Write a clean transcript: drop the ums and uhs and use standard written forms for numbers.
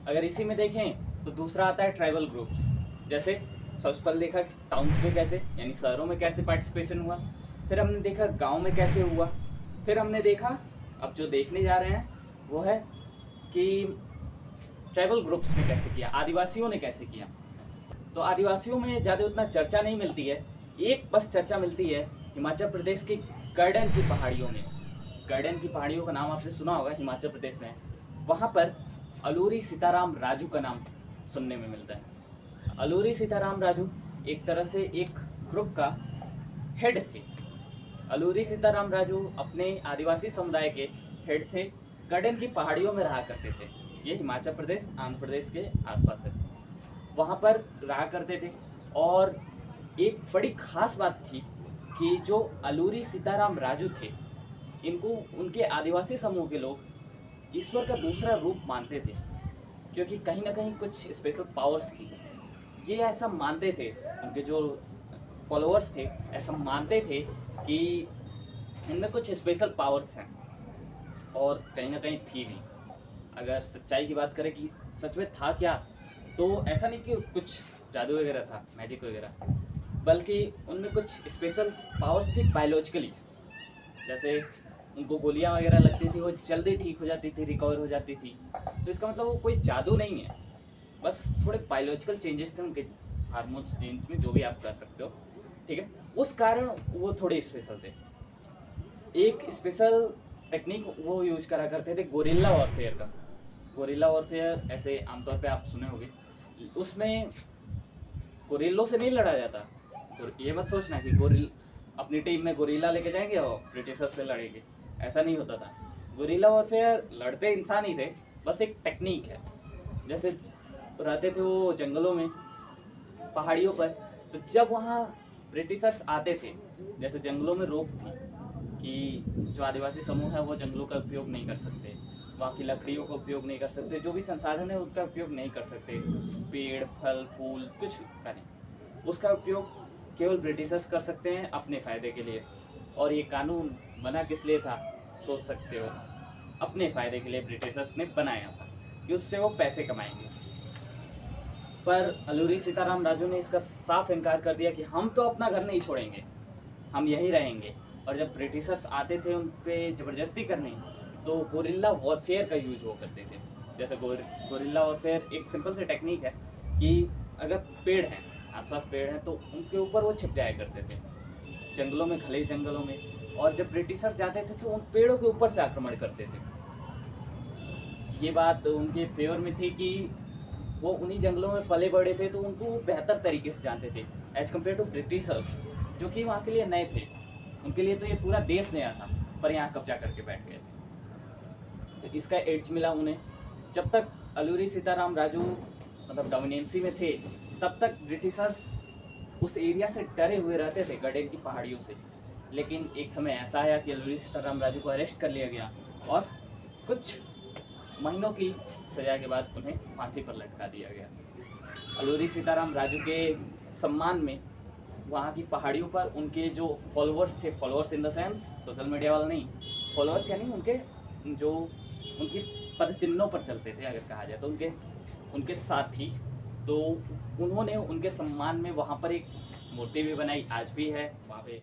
अगर इसी में देखें तो दूसरा आता है ट्राइबल ग्रुप्स। जैसे सबसे पहले देखा टाउन्स में कैसे, यानी शहरों में कैसे पार्टिसिपेशन हुआ, फिर हमने देखा गांव में कैसे हुआ, फिर हमने देखा अब जो देखने जा रहे हैं वो है कि ट्राइबल ग्रुप्स ने कैसे किया, आदिवासियों ने कैसे किया। तो आदिवासियों में ज़्यादा उतना चर्चा नहीं मिलती है, एक बस चर्चा मिलती है हिमाचल प्रदेश की गर्डन की पहाड़ियों में। गर्डन की पहाड़ियों का नाम आपने सुना होगा, हिमाचल प्रदेश में। वहाँ पर अलूरी सीताराम राजू का नाम सुनने में मिलता है। अलूरी सीताराम राजू एक तरह से एक ग्रुप का हेड थे। अलूरी सीताराम राजू अपने आदिवासी समुदाय के हेड थे, गर्डन की पहाड़ियों में रहा करते थे। ये हिमाचल प्रदेश आंध्र प्रदेश के आसपास है, वहाँ पर रहा करते थे। और एक बड़ी खास बात थी कि जो अलूरी सीताराम राजू थे, इनको उनके आदिवासी समूह के लोग ईश्वर का दूसरा रूप मानते थे, क्योंकि कहीं ना कहीं कुछ स्पेशल पावर्स थी। ये ऐसा मानते थे, उनके जो फॉलोअर्स थे ऐसा मानते थे कि इनमें कुछ स्पेशल पावर्स हैं, और कहीं ना कहीं थी भी। अगर सच्चाई की बात करें कि सच में था क्या, तो ऐसा नहीं कि कुछ जादू वगैरह था, मैजिक वगैरह, बल्कि उनमें कुछ स्पेशल पावर्स थी बायोलॉजिकली। जैसे उनको गोलियां वगैरह लगती थी, वो जल्दी ठीक हो जाती थी, रिकवर हो जाती थी। तो इसका मतलब वो कोई जादू नहीं है, बस थोड़े बायोलॉजिकल चेंजेस थे उनके हार्मोन्स, जीन्स में, जो भी आप कर सकते हो, ठीक है। उस कारण वो थोड़े स्पेशल थे। एक स्पेशल टेक्निक वो यूज करा करते थे, गोरिल्ला वॉरफेयर का। गोरिल्ला वॉरफेयर ऐसे आमतौर पे आप सुने होंगे, उसमें गोरिल्लों से नहीं लड़ा जाता। और ये मत सोचना कि गोरिल अपनी टीम में गोरिल्ला लेके जाएंगे और ब्रिटिशर्स से लड़ेंगे, ऐसा नहीं होता था। गोरिल्ला वॉरफेयर लड़ते इंसान ही थे, बस एक टेक्निक है। जैसे रहते थे वो जंगलों में, पहाड़ियों पर, तो जब वहाँ ब्रिटिशर्स आते थे, जैसे जंगलों में रोक थी कि जो आदिवासी समूह है वो जंगलों का उपयोग नहीं कर सकते, वहाँ की लकड़ियों का उपयोग नहीं कर सकते, जो भी संसाधन है उसका उपयोग नहीं कर सकते, पेड़ फल फूल कुछ का नहीं, उसका उपयोग केवल ब्रिटिशर्स कर सकते हैं अपने फ़ायदे के लिए। और ये कानून बना किस लिए था, सोच सकते हो, अपने फ़ायदे के लिए ब्रिटिशर्स ने बनाया था कि उससे वो पैसे कमाएंगे। पर अलूरी सीताराम राजू ने इसका साफ इनकार कर दिया कि हम तो अपना घर नहीं छोड़ेंगे, हम यहीं रहेंगे। और जब ब्रिटिशर्स आते थे उन पर ज़बरदस्ती करने, तो गोरिल्ला वॉरफेयर का यूज वो करते थे। जैसे गोरिल्ला वॉरफेयर एक सिंपल सी टेक्निक है कि अगर पेड़ हैं, आसपास पेड़ हैं, तो उनके ऊपर वो छिप जाया करते थे, जंगलों में, घने जंगलों में। और जब ब्रिटिशर्स जाते थे तो उन पेड़ों के ऊपर से आक्रमण करते थे। ये बात उनके फेवर में थी कि वो उन्हीं जंगलों में पले बड़े थे, तो उनको वो बेहतर तरीके से जानते थे एज कम्पेयर टू ब्रिटिशर्स, जो कि वहाँ के लिए नए थे। उनके लिए तो ये पूरा देश नया था, पर यहाँ कब्जा करके बैठ गए थे। तो इसका एड्स मिला उन्हें। जब तक अलूरी सीताराम राजू मतलब डोमिनेंसी में थे, तब तक ब्रिटिशर्स उस एरिया से डरे हुए रहते थे, गडेन की पहाड़ियों से। लेकिन एक समय ऐसा आया कि अलूरी सीताराम राजू को अरेस्ट कर लिया गया, और कुछ महीनों की सजा के बाद उन्हें फांसी पर लटका दिया गया। अलूरी सीताराम राजू के सम्मान में वहाँ की पहाड़ियों पर उनके जो फॉलोअर्स थे, followers in the sense social media वाला नहीं, फॉलोअर्स यानी उनके जो उनकी पद चिन्हों पर चलते थे, अगर कहा जाए तो उनके उनके साथी, तो उन्होंने उनके सम्मान में वहाँ पर एक मूर्ति भी बनाई, आज भी है वहाँ पे।